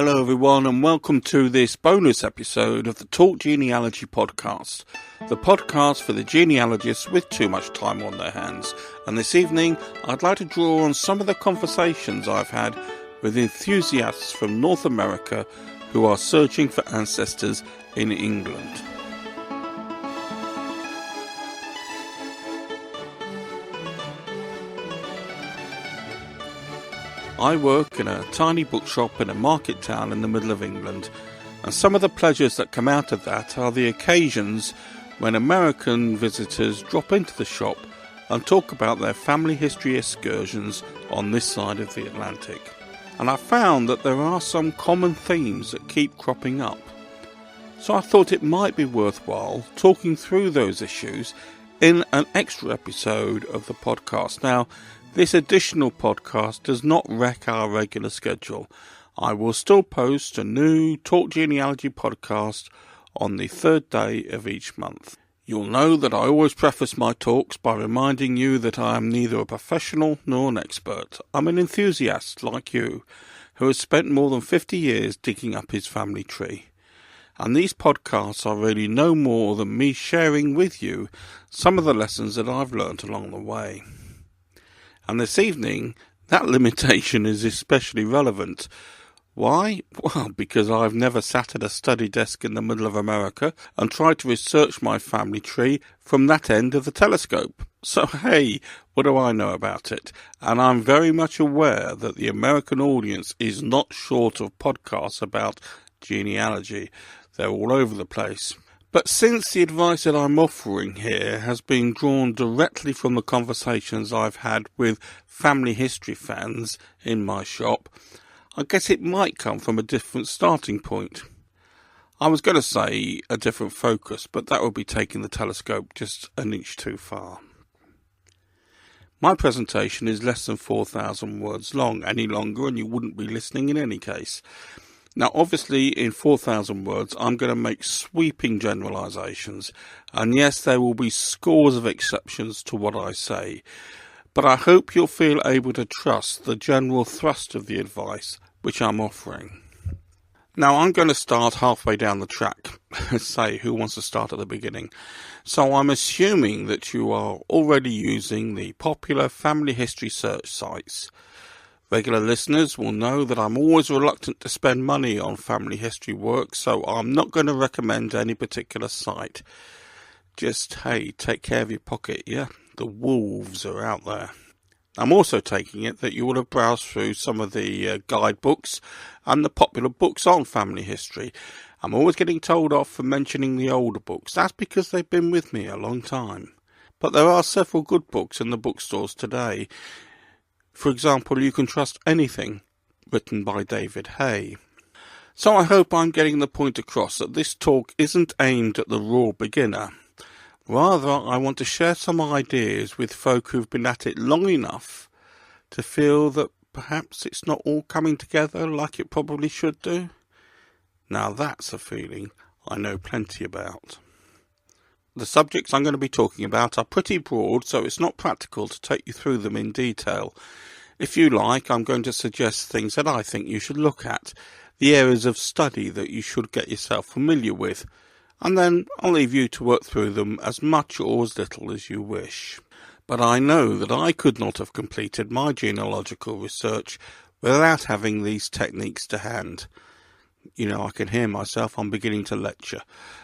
Hello everyone and welcome to this bonus episode of the Talk Genealogy Podcast, the podcast for the genealogists with too much time on their hands. And this evening I'd like to draw on some of the conversations I've had with enthusiasts from North America who are searching for ancestors in England. I work in a tiny bookshop in a market town in the middle of England, and some of the pleasures that come out of that are the occasions when American visitors drop into the shop and talk about their family history excursions on this side of the Atlantic. And I found that there are some common themes that keep cropping up. So I thought it might be worthwhile talking through those issues in an extra episode of the podcast. Now, this additional podcast does not wreck our regular schedule. I will still post a new Talk Genealogy podcast on the third day of each month. You'll know that I always preface my talks by reminding you that I am neither a professional nor an expert. I'm an enthusiast like you, who has spent more than 50 years digging up his family tree. And these podcasts are really no more than me sharing with you some of the lessons that I've learnt along the way. And this evening, that limitation is especially relevant. Why? Well, because I've never sat at a study desk in the middle of America and tried to research my family tree from that end of the telescope. So hey, what do I know about it? And I'm very much aware that the American audience is not short of podcasts about genealogy. They're all over the place. But since the advice that I'm offering here has been drawn directly from the conversations I've had with family history fans in my shop, I guess it might come from a different starting point. I was going to say a different focus, but that would be taking the telescope just an inch too far. My presentation is less than 4,000 words long. Any longer and you wouldn't be listening in any case. Now, obviously, in 4,000 words, I'm going to make sweeping generalisations, and yes, there will be scores of exceptions to what I say, but I hope you'll feel able to trust the general thrust of the advice which I'm offering. Now, I'm going to start halfway down the track, say, who wants to start at the beginning? So I'm assuming that you are already using the popular family history search sites. Regular listeners will know that I'm always reluctant to spend money on family history work, so I'm not going to recommend any particular site. Just, hey, take care of your pocket, yeah? The wolves are out there. I'm also taking it that you will have browsed through some of the guidebooks and the popular books on family history. I'm always getting told off for mentioning the older books. That's because they've been with me a long time. But there are several good books in the bookstores today. For example, You Can Trust Anything, written by David Hay. So I hope I'm getting the point across that this talk isn't aimed at the raw beginner. Rather, I want to share some ideas with folk who've been at it long enough to feel that perhaps it's not all coming together like it probably should do. Now that's a feeling I know plenty about. The subjects I'm going to be talking about are pretty broad, so it's not practical to take you through them in detail. If you like, I'm going to suggest things that I think you should look at, the areas of study that you should get yourself familiar with, and then I'll leave you to work through them as much or as little as you wish. But I know that I could not have completed my genealogical research without having these techniques to hand. You know, I can hear myself, I'm beginning to lecture,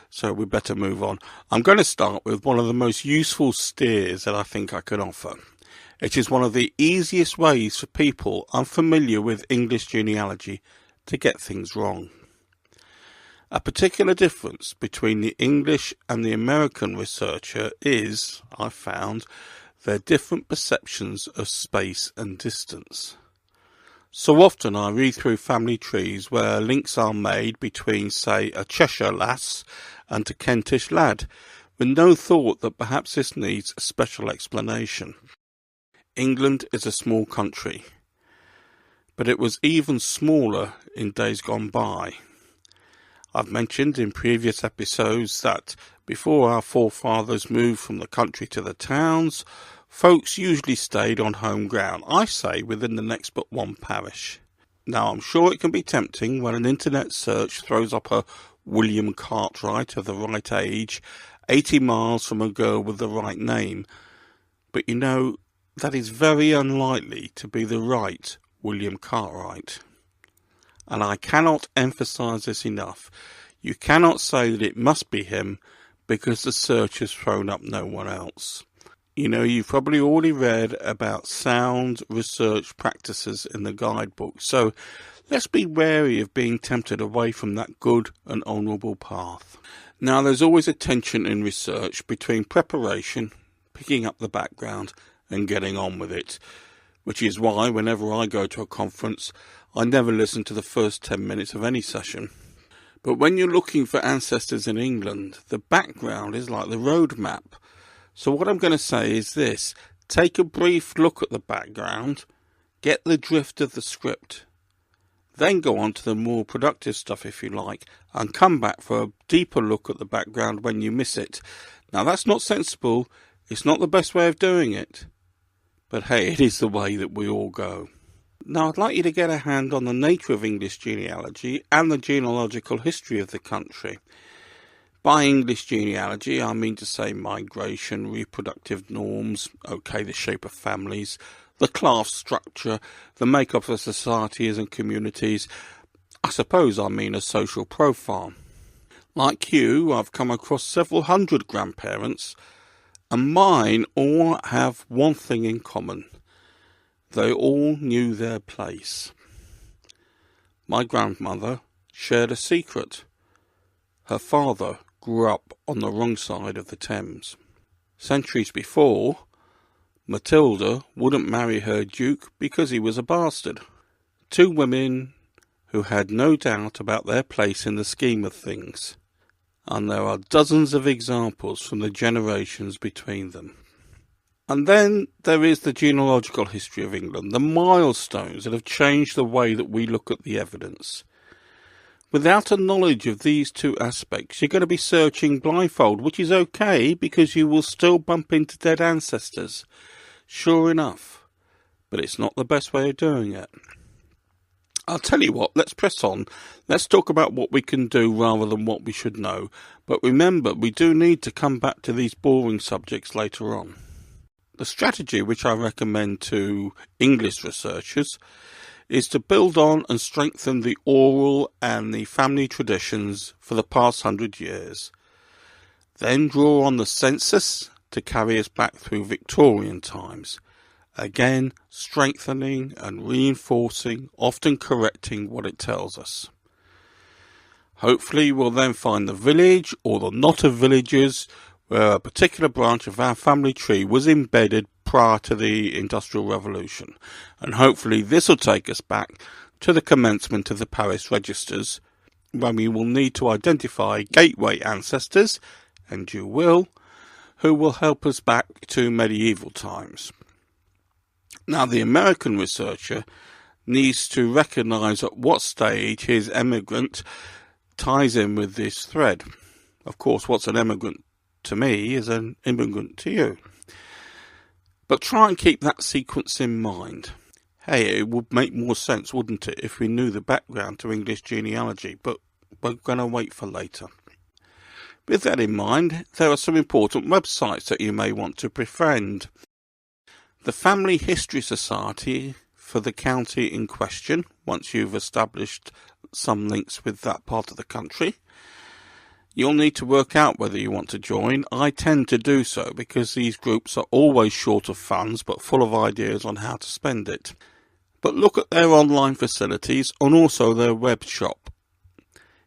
so we better move on. I'm going to start with one of the most useful steers that I think I can offer. It is one of the easiest ways for people unfamiliar with English genealogy to get things wrong. A particular difference between the English and the American researcher is, I found, their different perceptions of space and distance. So often I read through family trees where links are made between, say, a Cheshire lass and a Kentish lad, with no thought that perhaps this needs a special explanation. England is a small country, but it was even smaller in days gone by. I've mentioned in previous episodes that before our forefathers moved from the country to the towns, folks usually stayed on home ground, I say within the next but one parish. Now, I'm sure it can be tempting when an internet search throws up a William Cartwright of the right age, 80 miles from a girl with the right name. But you know, that is very unlikely to be the right William Cartwright. And I cannot emphasise this enough. You cannot say that it must be him because the search has thrown up no one else. You know, you've probably already read about sound research practices in the guidebook, so let's be wary of being tempted away from that good and honourable path. Now, there's always a tension in research between preparation, picking up the background, and getting on with it, which is why whenever I go to a conference, I never listen to the first 10 minutes of any session. But when you're looking for ancestors in England, the background is like the road map. So what I'm going to say is this: take a brief look at the background, get the drift of the script, then go on to the more productive stuff if you like, and come back for a deeper look at the background when you miss it. Now that's not sensible, it's not the best way of doing it, but hey, it is the way that we all go. Now I'd like you to get a hand on the nature of English genealogy and the genealogical history of the country. By English genealogy, I mean to say migration, reproductive norms, the shape of families, the class structure, the makeup of societies and communities. I suppose I mean a social profile. Like you, I've come across several hundred grandparents, and mine all have one thing in common. They all knew their place. My grandmother shared a secret. Her father grew up on the wrong side of the Thames. Centuries before, Matilda wouldn't marry her duke because he was a bastard. Two women who had no doubt about their place in the scheme of things, and there are dozens of examples from the generations between them. And then there is the genealogical history of England, the milestones that have changed the way that we look at the evidence. Without a knowledge of these two aspects, you're going to be searching blindfold, which is okay because you will still bump into dead ancestors. Sure enough, but it's not the best way of doing it. I'll tell you what, let's press on. Let's talk about what we can do rather than what we should know. But remember, we do need to come back to these boring subjects later on. The strategy which I recommend to English researchers is to build on and strengthen the oral and the family traditions for the past 100 years. Then draw on the census to carry us back through Victorian times. Again, strengthening and reinforcing, often correcting what it tells us. Hopefully we'll then find the village or the knot of villages where a particular branch of our family tree was embedded prior to the Industrial Revolution. And hopefully this will take us back to the commencement of the parish registers, when we will need to identify gateway ancestors, and you will, who will help us back to medieval times. Now the American researcher needs to recognise at what stage his emigrant ties in with this thread. Of course, what's an emigrant to me is an immigrant to you. But try and keep that sequence in mind. Hey, it would make more sense, wouldn't it, if we knew the background to English genealogy, but we're going to wait for later. With that in mind, there are some important websites that you may want to befriend. The Family History Society for the county in question, once you've established some links with that part of the country. You'll need to work out whether you want to join. I tend to do so because these groups are always short of funds but full of ideas on how to spend it. But look at their online facilities and also their web shop.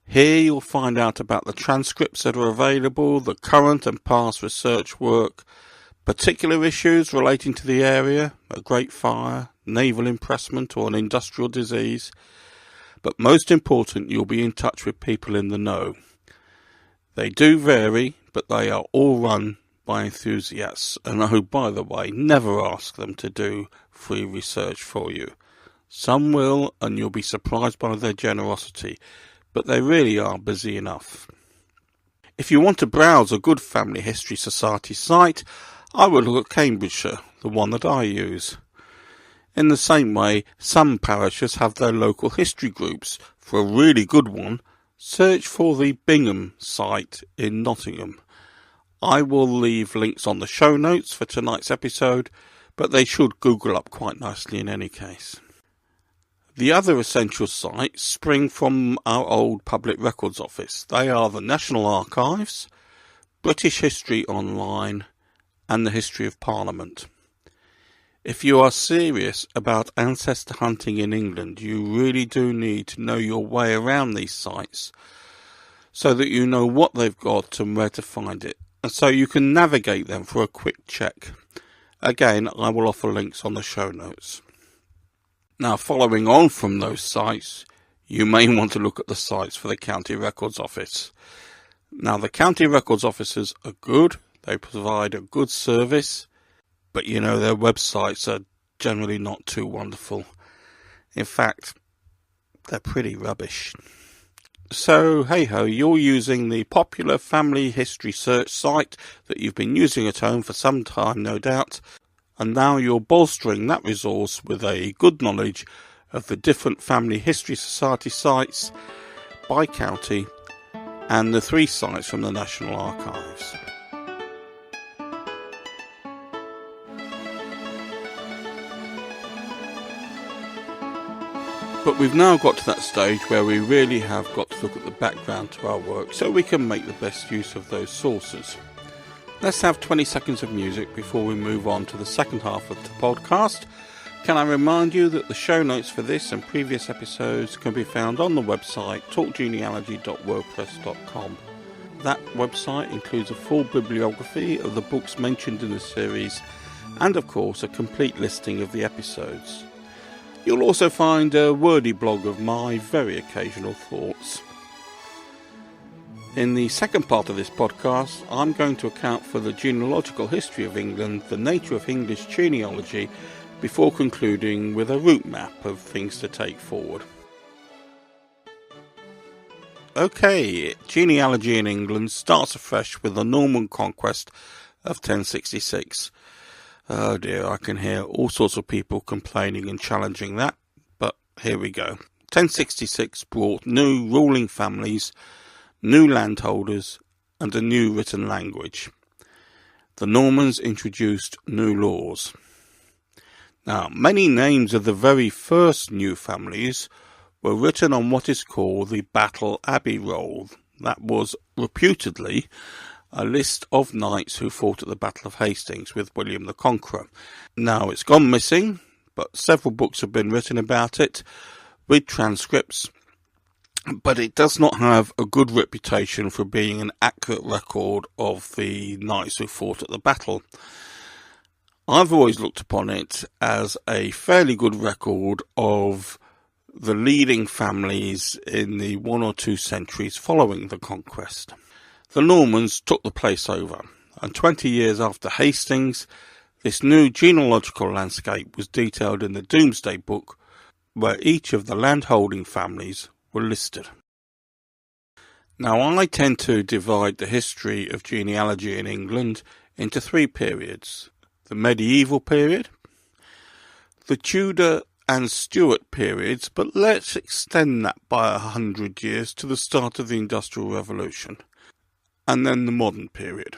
Here you'll find out about the transcripts that are available, the current and past research work, particular issues relating to the area, a great fire, naval impressment or an industrial disease. But most important, you'll be in touch with people in the know. They do vary, but they are all run by enthusiasts, and who, by the way, never ask them to do free research for you. Some will, and you'll be surprised by their generosity, but they really are busy enough. If you want to browse a good Family History Society site, I would look at Cambridgeshire, the one that I use. In the same way, some parishes have their local history groups. For a really good one, search for the Bingham site in Nottingham. I will leave links on the show notes for tonight's episode, but they should Google up quite nicely in any case. The other essential sites spring from our old Public Records Office. They are the National Archives, British History Online, and the History of Parliament. If you are serious about ancestor hunting in England, you really do need to know your way around these sites so that you know what they've got and where to find it, and so you can navigate them for a quick check. Again, I will offer links on the show notes. Now, following on from those sites, you may want to look at the sites for the County Records Office. Now, the County Records Officers are good, they provide a good service, but you know, their websites are generally not too wonderful. In fact, they're pretty rubbish. So, hey-ho, you're using the popular family history search site that you've been using at home for some time, no doubt, and now you're bolstering that resource with a good knowledge of the different Family History Society sites by county and the 3 sites from the National Archives. But we've now got to that stage where we really have got to look at the background to our work so we can make the best use of those sources. Let's have 20 seconds of music before we move on to the second half of the podcast. Can I remind you that the show notes for this and previous episodes can be found on the website talkgenealogy.wordpress.com. That website includes a full bibliography of the books mentioned in the series and of course a complete listing of the episodes. You'll also find a wordy blog of my very occasional thoughts. In the second part of this podcast, I'm going to account for the genealogical history of England, the nature of English genealogy, before concluding with a route map of things to take forward. Okay, genealogy in England starts afresh with the Norman conquest of 1066. Oh dear, I can hear all sorts of people complaining and challenging that, but here we go. 1066 brought new ruling families, new landholders, and a new written language. The Normans introduced new laws. Now, many names of the very first new families were written on what is called the Battle Abbey roll. That was reputedly a list of knights who fought at the Battle of Hastings with William the Conqueror. Now, it's gone missing, but several books have been written about it with transcripts, but it does not have a good reputation for being an accurate record of the knights who fought at the battle. I've always looked upon it as a fairly good record of the leading families in the 1 or 2 centuries following the conquest. The Normans took the place over, and 20 years after Hastings, this new genealogical landscape was detailed in the Domesday Book, where each of the landholding families were listed. Now, I tend to divide the history of genealogy in England into 3 periods: the medieval period, the Tudor and Stuart periods, but let's extend that by 100 years to the start of the Industrial Revolution, and then the modern period.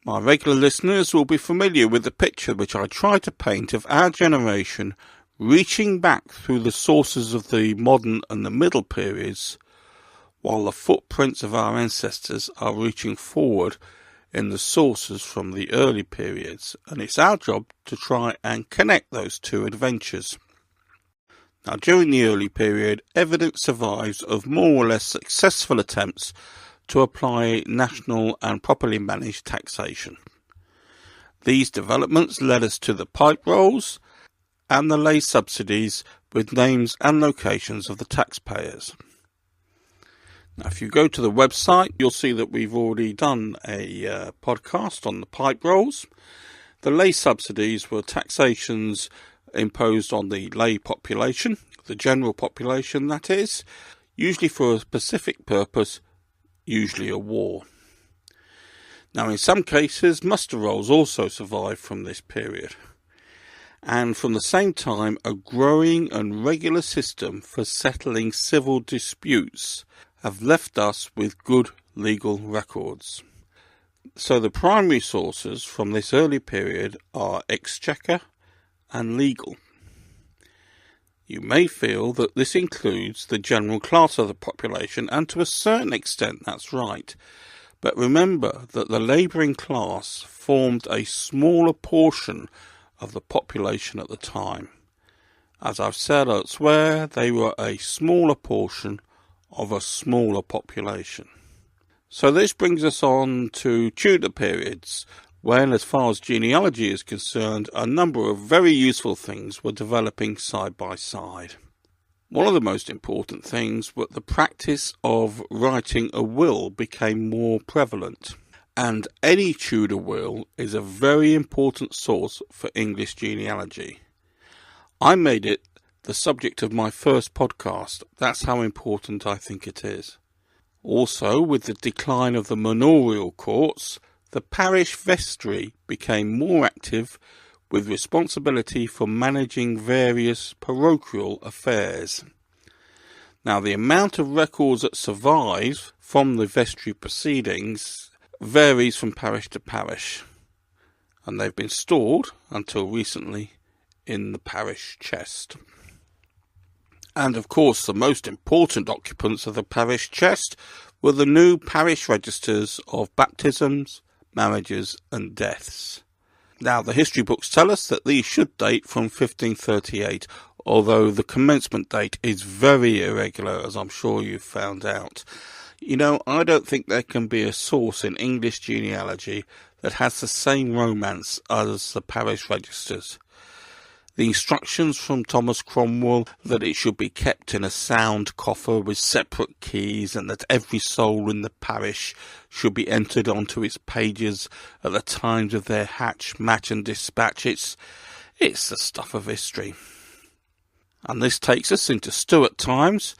My regular listeners will be familiar with the picture which I try to paint of our generation reaching back through the sources of the modern and the middle periods, while the footprints of our ancestors are reaching forward in the sources from the early periods, and it's our job to try and connect those 2 adventures. Now, during the early period, evidence survives of more or less successful attempts to apply national and properly managed taxation. These developments led us to the pipe rolls and the lay subsidies with names and locations of the taxpayers. Now, if you go to the website, you'll see that we've already done a podcast on the pipe rolls. The lay subsidies were taxations imposed on the lay population, the general population that is, usually for a specific purpose, usually a war. Now, in some cases, muster rolls also survived from this period. and from the same time a growing and regular system for settling civil disputes have left us with good legal records. So the primary sources from this early period are exchequer and legal. You may feel that this includes the general class of the population, and to a certain extent that's right. But remember that the labouring class formed a smaller portion of the population at the time. As I've said elsewhere, they were a smaller portion of a smaller population. So this brings us on to Tudor periods, when, as far as genealogy is concerned, a number of very useful things were developing side by side. One of the most important things was the practice of writing a will became more prevalent, and any Tudor will is a very important source for English genealogy. I made it the subject of my first podcast. That's how important I think it is. Also, with the decline of the manorial courts, the parish vestry became more active with responsibility for managing various parochial affairs. Now, the amount of records that survive from the vestry proceedings varies from parish to parish, and they've been stored until recently in the parish chest. And of course, the most important occupants of the parish chest were the new parish registers of baptisms, marriages and deaths. Now, the history books tell us that these should date from 1538, although the commencement date is very irregular, as I'm sure you've found out. You know, I don't think there can be a source in English genealogy that has the same romance as the parish registers. The instructions from Thomas Cromwell that it should be kept in a sound coffer with separate keys, and that every soul in the parish should be entered onto its pages at the times of their hatch, match and dispatch. It's the stuff of history. And this takes us into Stuart times,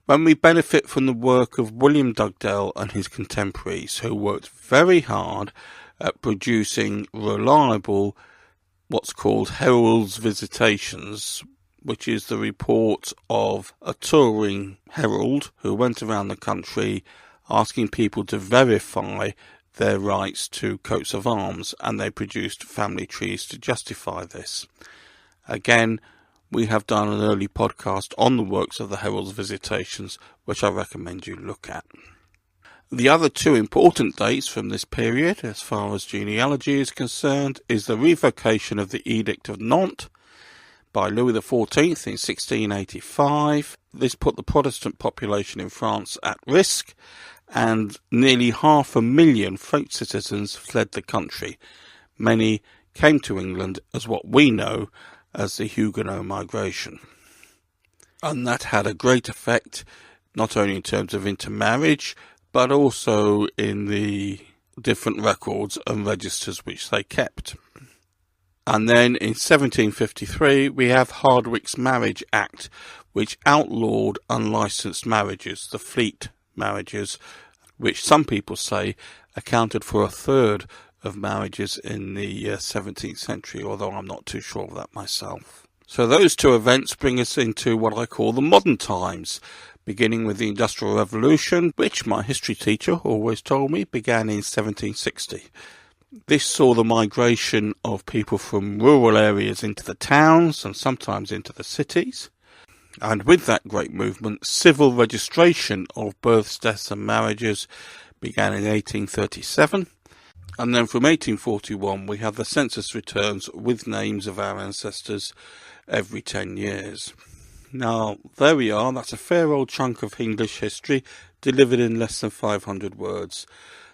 when we benefit from the work of William Dugdale and his contemporaries, who worked very hard at producing reliable what's called herald's visitations, which is the report of a touring herald who went around the country asking people to verify their rights to coats of arms, and they produced family trees to justify this. Again, we have done an early podcast on the works of the herald's visitations, which I recommend you look at. The other two important dates from this period, as far as genealogy is concerned, is the revocation of the Edict of Nantes by Louis XIV in 1685. This put the Protestant population in France at risk, and nearly 500,000 French citizens fled the country. Many came to England as what we know as the Huguenot migration. And that had a great effect, not only in terms of intermarriage, but also in the different records and registers which they kept. And then in 1753 we have Hardwicke's Marriage Act, which outlawed unlicensed marriages, the Fleet marriages, which some people say accounted for a third of marriages in the 17th century, although I'm not too sure of that myself. So those two events bring us into what I call the modern times, beginning with the Industrial Revolution, which my history teacher always told me began in 1760. This saw the migration of people from rural areas into the towns and sometimes into the cities. And with that great movement, civil registration of births, deaths and marriages began in 1837. And then from 1841 we have the census returns with names of our ancestors every 10 years. Now, there we are. That's a fair old chunk of English history delivered in less than 500 words.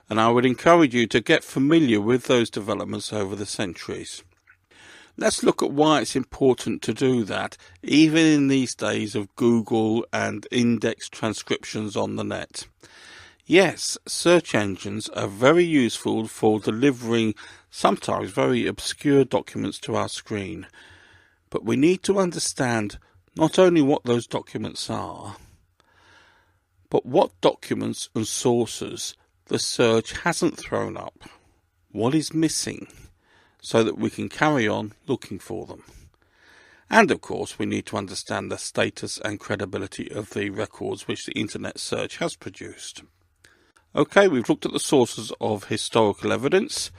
And I would encourage you to get familiar with those developments over the centuries. Let's look at why it's important to do that, even in these days of Google and index transcriptions on the net. Yes, search engines are very useful for delivering sometimes very obscure documents to our screen. But we need to understand not only what those documents are, but what documents and sources the search hasn't thrown up. What is missing, so that we can carry on looking for them. And of course, we need to understand the status and credibility of the records which the internet search has produced. Okay, we've looked at the sources of historical evidence.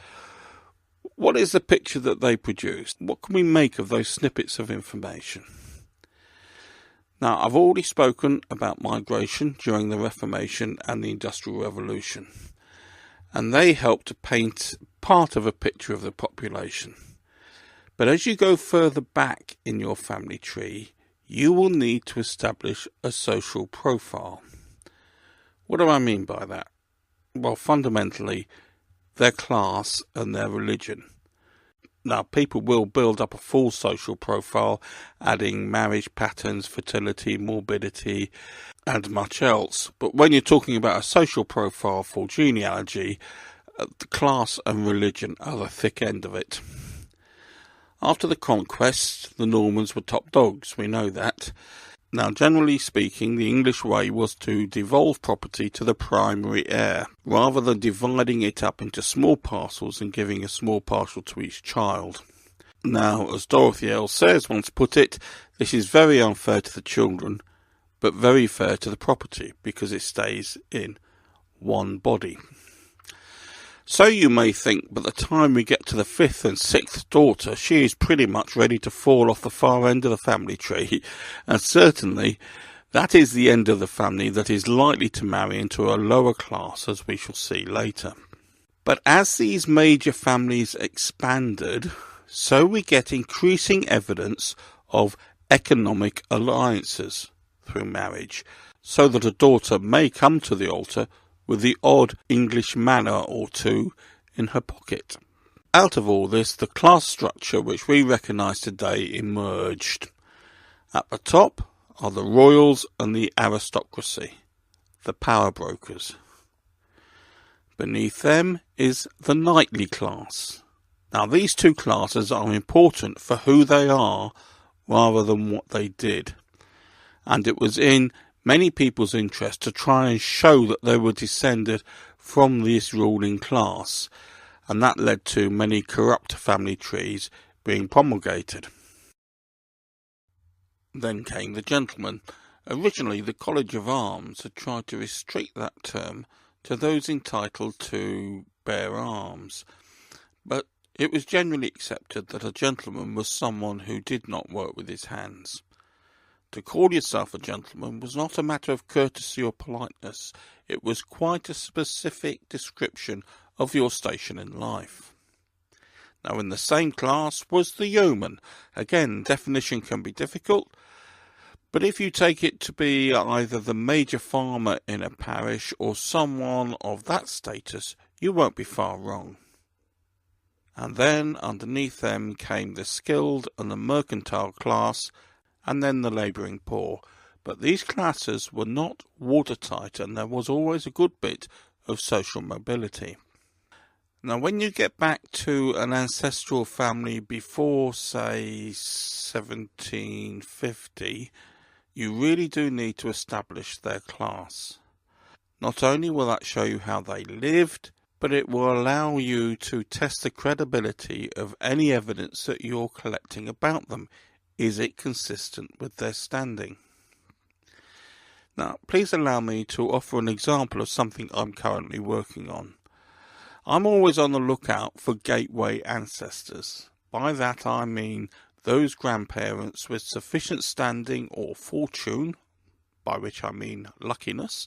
What is the picture that they produced? What can we make of those snippets of information? Now, I've already spoken about migration during the Reformation and the Industrial Revolution, and they helped to paint part of a picture of the population. But as you go further back in your family tree, you will need to establish a social profile. What do I mean by that? Well, fundamentally, their class and their religion. Now, people will build up a full social profile, adding marriage patterns, fertility, morbidity, and much else. But when you're talking about a social profile for genealogy, the class and religion are the thick end of it. After the conquest, the Normans were top dogs, we know that. Now, generally speaking, the English way was to devolve property to the primary heir, rather than dividing it up into small parcels and giving a small parcel to each child. Now, as Dorothy L. Sayers once put it, this is very unfair to the children, but very fair to the property, because it stays in one body. So you may think, by the time we get to the fifth and sixth daughter, she is pretty much ready to fall off the far end of the family tree, and certainly that is the end of the family that is likely to marry into a lower class, as we shall see later. But as these major families expanded, so we get increasing evidence of economic alliances through marriage, so that a daughter may come to the altar with the odd English manor or two in her pocket. Out of all this, the class structure which we recognise today emerged. At the top are the royals and the aristocracy, the power brokers. Beneath them is the knightly class. Now, these two classes are important for who they are rather than what they did. And it was in many people's interest to try and show that they were descended from this ruling class, and that led to many corrupt family trees being promulgated. Then came the gentlemen. Originally, the College of Arms had tried to restrict that term to those entitled to bear arms, but it was generally accepted that a gentleman was someone who did not work with his hands. To call yourself a gentleman was not a matter of courtesy or politeness. It was quite a specific description of your station in life. Now, in the same class was the yeoman. Again, definition can be difficult, but if you take it to be either the major farmer in a parish or someone of that status, you won't be far wrong. And then underneath them came the skilled and the mercantile class, and then the labouring poor. But these classes were not watertight, and there was always a good bit of social mobility. Now, when you get back to an ancestral family before, say, 1750, you really do need to establish their class. Not only will that show you how they lived, but it will allow you to test the credibility of any evidence that you're collecting about them. Is it consistent with their standing? Now, please allow me to offer an example of something I'm currently working on. I'm always on the lookout for gateway ancestors. By that I mean those grandparents with sufficient standing or fortune, by which I mean luckiness,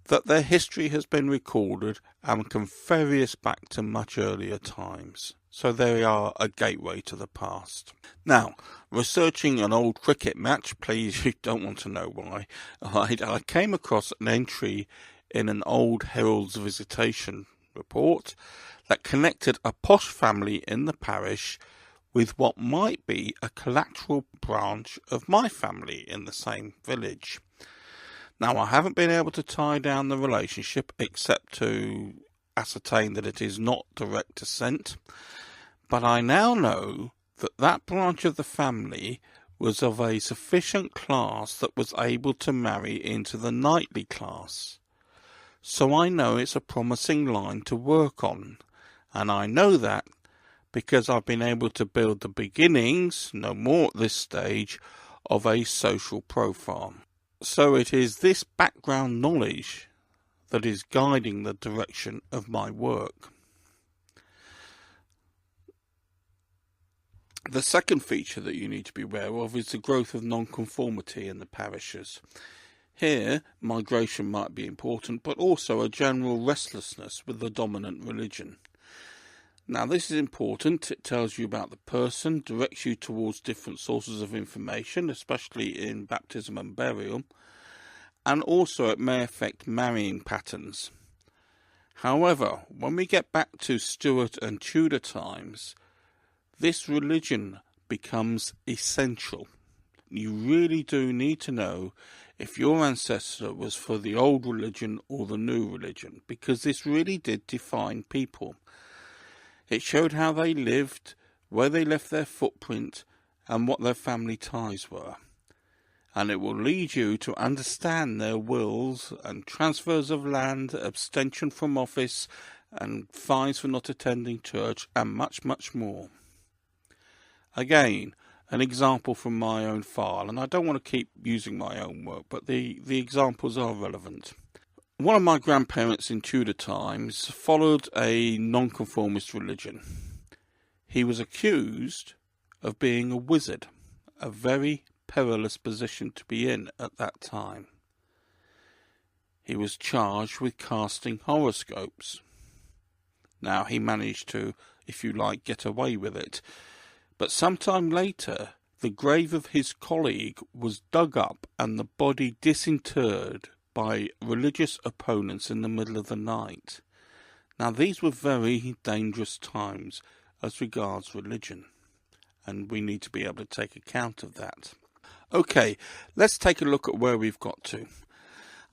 that their history has been recorded and can ferry us back to much earlier times. So they are a gateway to the past. Now, researching an old cricket match, please, you don't want to know why, I came across an entry in an old Herald's Visitation report that connected a posh family in the parish with what might be a collateral branch of my family in the same village. Now, I haven't been able to tie down the relationship except to ascertain that it is not direct descent, but I now know that that branch of the family was of a sufficient class that was able to marry into the knightly class. So I know it's a promising line to work on, and I know that because I've been able to build the beginnings, no more at this stage, of a social profile. So it is this background knowledge that is guiding the direction of my work. The second feature that you need to be aware of is the growth of nonconformity in the parishes. Here, migration might be important, but also a general restlessness with the dominant religion. Now, this is important. It tells you about the person, directs you towards different sources of information, especially in baptism and burial, and also it may affect marrying patterns. However, when we get back to Stuart and Tudor times, this religion becomes essential. You really do need to know if your ancestor was for the old religion or the new religion, because this really did define people. It showed how they lived, where they left their footprint, and what their family ties were. And it will lead you to understand their wills and transfers of land, abstention from office, and fines for not attending church, and much, much more. Again, an example from my own file, and I don't want to keep using my own work, but the examples are relevant. One of my grandparents in Tudor times followed a nonconformist religion. He was accused of being a wizard, a very perilous position to be in at that time. He was charged with casting horoscopes. Now, he managed to, if you like, get away with it. But sometime later, the grave of his colleague was dug up and the body disinterred by religious opponents in the middle of the night. Now, these were very dangerous times as regards religion, and we need to be able to take account of that. Okay, let's take a look at where we've got to.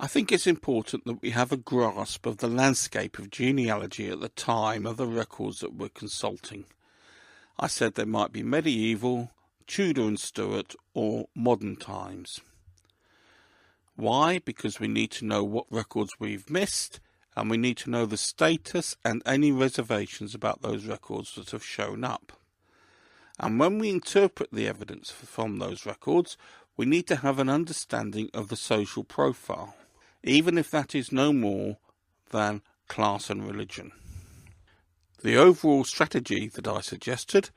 I think it's important that we have a grasp of the landscape of genealogy at the time of the records that we're consulting. I said there might be medieval, Tudor and Stuart, or modern times. Why? Because we need to know what records we've missed, and we need to know the status and any reservations about those records that have shown up. And when we interpret the evidence from those records, we need to have an understanding of the social profile, even if that is no more than class and religion. The overall strategy that I suggested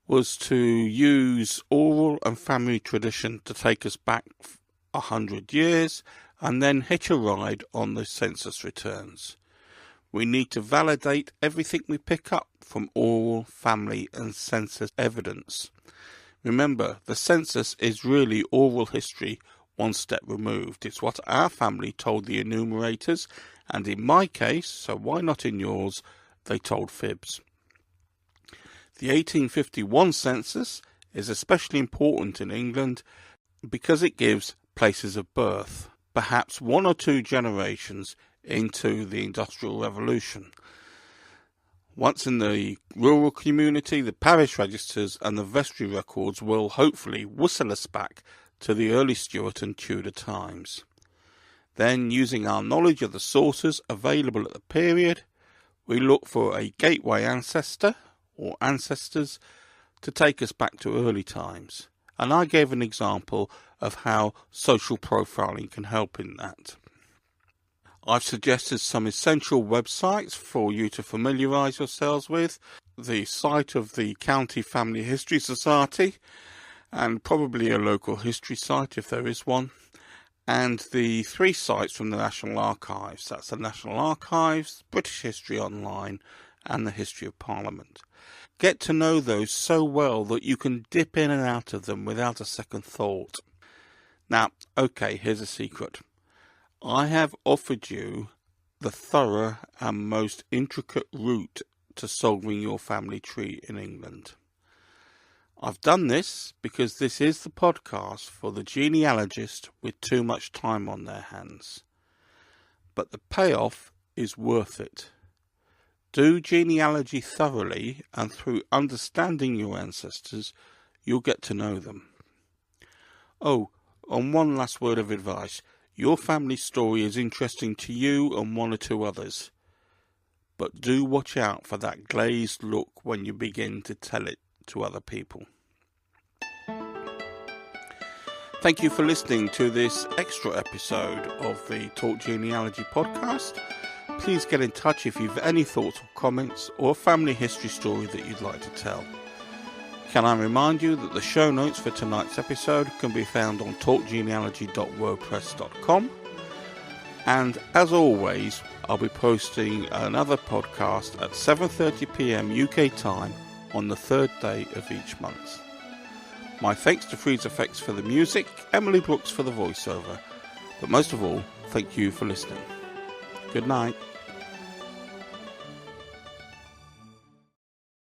was to use oral and family tradition to take us back 100 years and then hitch a ride on the census returns. We need to validate everything we pick up from oral, family and census evidence. Remember, the census is really oral history one step removed. It's what our family told the enumerators, and in my case, so why not in yours, they told fibs. The 1851 census is especially important in England because it gives places of birth, perhaps 1 or 2 generations into the Industrial Revolution. Once in the rural community, the parish registers and the vestry records will hopefully whistle us back to the early Stuart and Tudor times. Then, using our knowledge of the sources available at the period, we look for a gateway ancestor or ancestors to take us back to early times. And I gave an example of how social profiling can help in that. I've suggested some essential websites for you to familiarise yourselves with. The site of the County Family History Society, and probably a local history site if there is one, and the 3 sites from the National Archives. That's the National Archives, British History Online, and the History of Parliament. Get to know those so well that you can dip in and out of them without a second thought. Now, okay, here's a secret. I have offered you the thorough and most intricate route to solving your family tree in England. I've done this because this is the podcast for the genealogist with too much time on their hands. But the payoff is worth it. Do genealogy thoroughly, and through understanding your ancestors, you'll get to know them. Oh, and one last word of advice. Your family story is interesting to you and 1 or 2 others. But but do watch out for that glazed look when you begin to tell it to other people. Thank you for listening to this extra episode of the Talk Genealogy Podcast. Please get in touch if you've any thoughts or comments or a family history story that you'd like to tell. Can I remind you that the show notes for tonight's episode can be found on talkgenealogy.wordpress.com. And as always, I'll be posting another podcast at 7:30 p.m. UK time on the third day of each month. My thanks to Freeze Effects for the music, Emily Brooks for the voiceover, but most of all, thank you for listening. Good night.